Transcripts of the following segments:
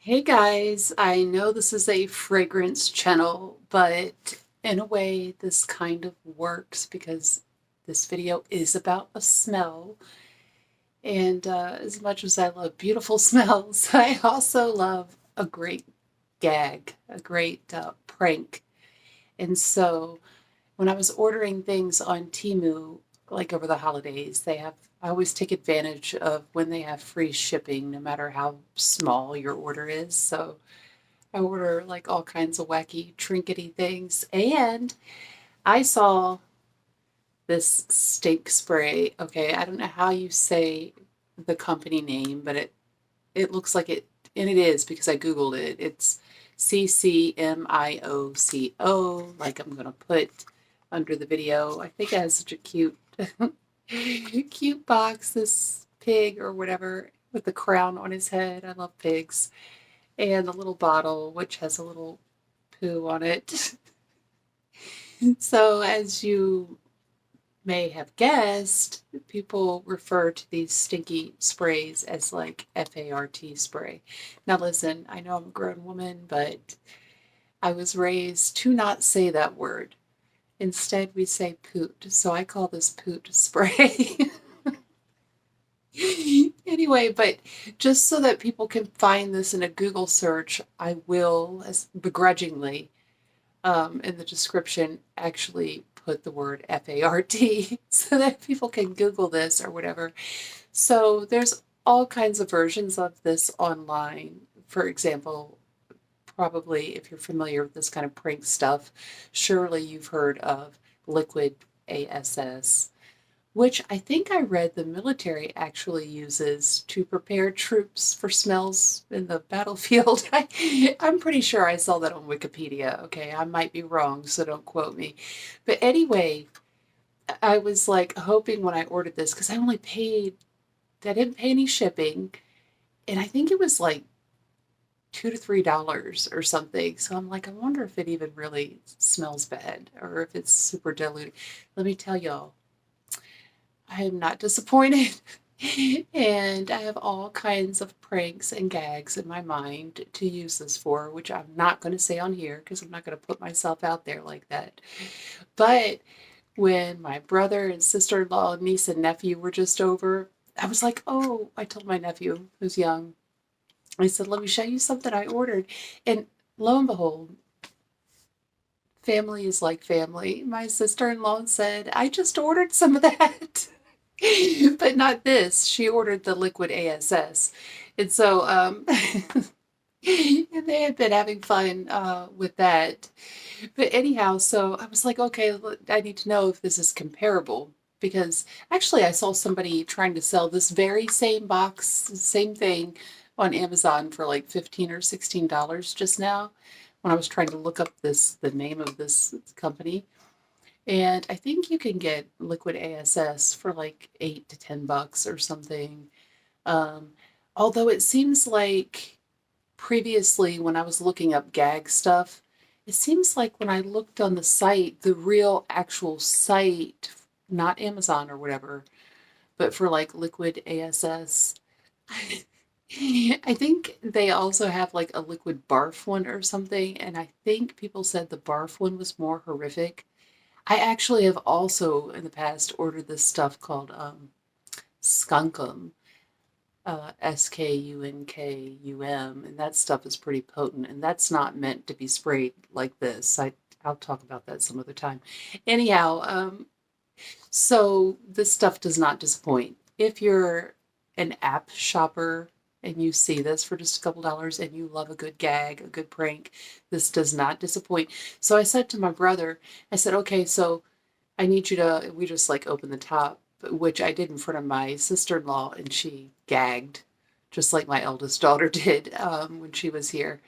Hey guys, I know this is a fragrance channel, but in a way this kind of works because this video is about a smell. And as much as I love beautiful smells, I also love a great gag, a great prank. And so when I was ordering things on Temu, like over the holidays, I always take advantage of when they have free shipping, no matter how small your order is. So I order like all kinds of wacky, trinkety things. And I saw this stink spray. Okay, I don't know how you say the company name, but it looks like it, and it is because I Googled it. It's CCMIOCO, like I'm going to put under the video. I think it has such a cute, cute box, this pig or whatever with the crown on his head. I love pigs. And the little bottle, which has a little poo on it. So, as you may have guessed, people refer to these stinky sprays as like FART spray. Now, listen, I know I'm a grown woman, but I was raised to not say that word. Instead, we say poot. So I call this poot spray. Anyway, but just so that people can find this in a Google search, I will, as begrudgingly, in the description, actually put the word FART so that people can Google this or whatever. So there's all kinds of versions of this online. For example, probably if you're familiar with this kind of prank stuff, surely you've heard of liquid ASS, which I think I read the military actually uses to prepare troops for smells in the battlefield. I'm pretty sure I saw that on Wikipedia. Okay, I might be wrong, so don't quote me. But anyway, I was like hoping when I ordered this, because I didn't pay any shipping, and I think it was like $2 to $3 or something. So I'm like, I wonder if it even really smells bad or if it's super diluted. Let me tell y'all, I am not disappointed. And I have all kinds of pranks and gags in my mind to use this for, which I'm not going to say on here because I'm not going to put myself out there like that. But when my brother and sister-in-law, niece and nephew were just over, I was like, oh, I told my nephew who's young, I said, let me show you something I ordered. And lo and behold, family is like family. My sister-in-law said, I just ordered some of that. But not this. She ordered the liquid ASS. And so, and they had been having fun with that. But anyhow, so I was like, okay, I need to know if this is comparable. Because actually, I saw somebody trying to sell this very same box, same thing on Amazon for like $15 or $16 just now when I was trying to look up the name of this company. And I think you can get liquid ASS for like $8 to $10 or something. Um, Although it seems like previously when I was looking up gag stuff, it seems like when I looked on the site, the real actual site, not Amazon or whatever, but for like liquid ASS, I think they also have like a liquid barf one or something. And I think people said the barf one was more horrific. I actually have also in the past ordered this stuff called Skunkum, Skunkum, and that stuff is pretty potent, and that's not meant to be sprayed like this. I'll talk about that some other time. Anyhow, so this stuff does not disappoint. If you're an app shopper and you see this for just a couple dollars and you love a good gag, a good prank, this does not disappoint. So I said to my brother, I said, okay, so I need you to, we just like open the top, which I did in front of my sister-in-law, and she gagged, just like my eldest daughter did when she was here,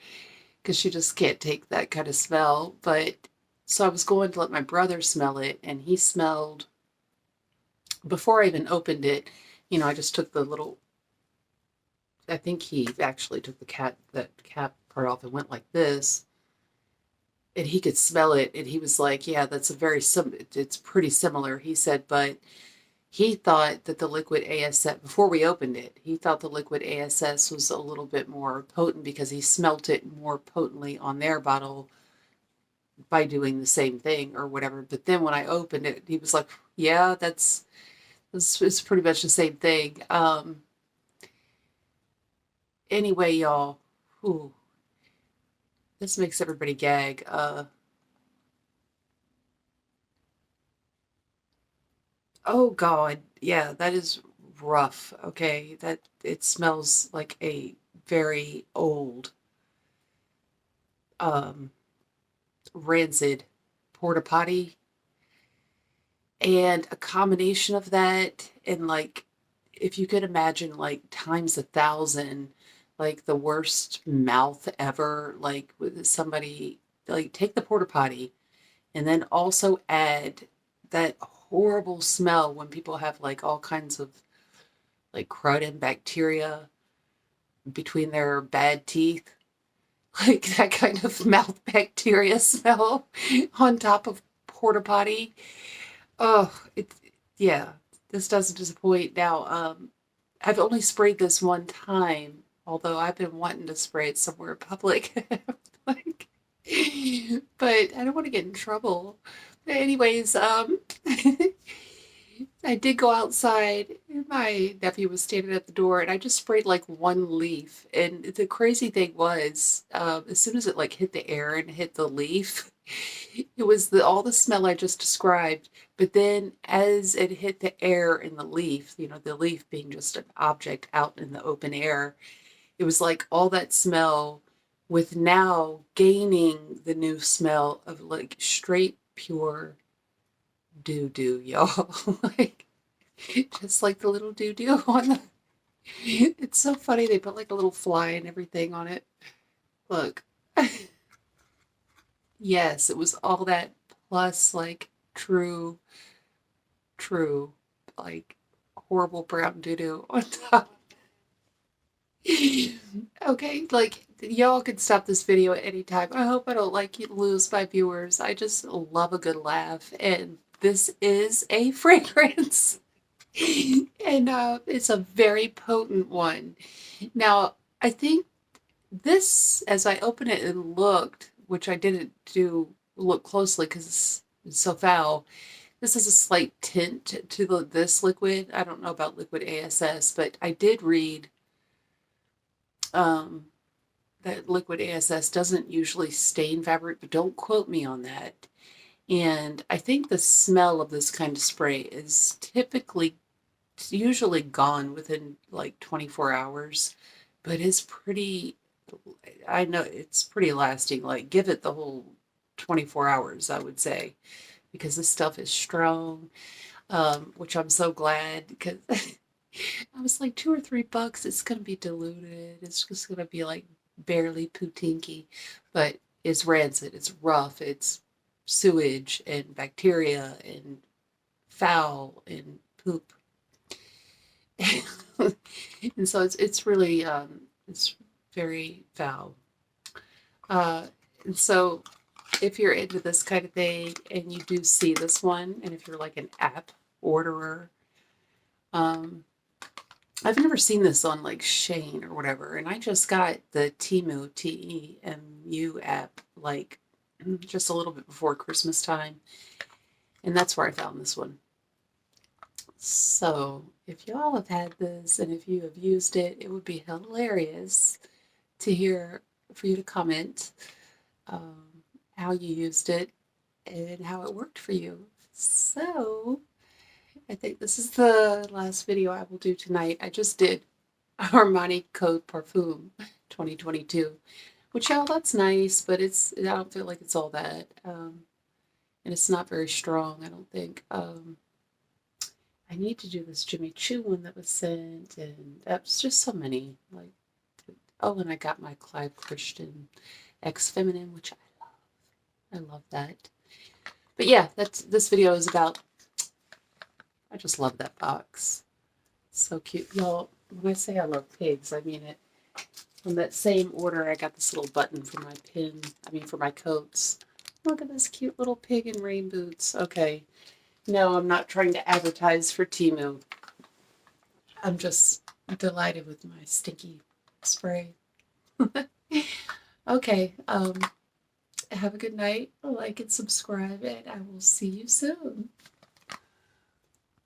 because she just can't take that kind of smell. But so I was going to let my brother smell it, and he smelled, before I even opened it, I just took the little, I think he actually took that cap part off and went like this, and he could smell it, and he was like, yeah, that's a very it's pretty similar, he said, but he thought that the liquid ASS, before we opened it, he thought the liquid ASS was a little bit more potent because he smelt it more potently on their bottle by doing the same thing or whatever. But then when I opened it, he was like, yeah, it's pretty much the same thing. Anyway, y'all, whew, this makes everybody gag. Oh God, yeah, that is rough. Okay, that it smells like a very old, um, rancid porta potty, and a combination of that and like, if you could imagine like times 1,000, like the worst mouth ever, like with somebody, like take the porta potty and then also add that horrible smell when people have like all kinds of like crud and bacteria between their bad teeth, like that kind of mouth bacteria smell on top of porta potty. Oh, yeah, this doesn't disappoint. Now, I've only sprayed this one time, although I've been wanting to spray it somewhere public. Like, but I don't want to get in trouble. But anyways, I did go outside. My nephew was standing at the door, and I just sprayed like one leaf. And the crazy thing was, as soon as it like hit the air and hit the leaf, it was all the smell I just described. But then, as it hit the air and the leaf, the leaf being just an object out in the open air, it was like all that smell, with now gaining the new smell of like straight pure doo doo, y'all. Like, just like the little doo doo on the. It's so funny. They put like a little fly and everything on it. Look. Yes, it was all that plus like true, true, like horrible brown doo doo on top. Okay, like y'all can stop this video at any time. I hope I don't like lose my viewers. I just love a good laugh, and this is a fragrance. And it's a very potent one. Now, I think this, as I opened it and looked, which I didn't do look closely because it's so foul, this is a slight tint to this liquid. I don't know about liquid ASS, but I did read um, that liquid ASS doesn't usually stain fabric, but don't quote me on that. And I think the smell of this kind of spray is usually gone within like 24 hours, but it's pretty, I know it's pretty lasting. Like, give it the whole 24 hours, I would say, because this stuff is strong, which I'm so glad because I was like $2 or $3, it's going to be diluted. It's just going to be like barely pootinky, but it's rancid, it's rough, it's sewage and bacteria and foul and poop. And so it's really it's very foul. And so if you're into this kind of thing and you do see this one, and if you're like an app orderer, I've never seen this on like Shane or whatever, and I just got the TEMU TEMU app like just a little bit before Christmas time, and that's where I found this one. So if y'all have had this and if you have used it, it would be hilarious to hear, for you to comment how you used it and how it worked for you. So I think this is the last video I will do tonight. I just did Armani Code Parfum 2022, which, y'all, that's nice, but I don't feel like it's all that. And it's not very strong, I don't think. I need to do this Jimmy Choo one that was sent, and that's just so many. Like, oh, and I got my Clive Christian X Feminine, which I love. I love that. But yeah, this video is about. I just love that box. So cute, y'all. When I say I love pigs, I mean it. From that same order, I got this little button for my for my coats. Look at this cute little pig in rain boots. Okay. No, I'm not trying to advertise for TEMU. I'm just delighted with my stinky spray. Okay, have a good night. Like and subscribe, and I will see you soon.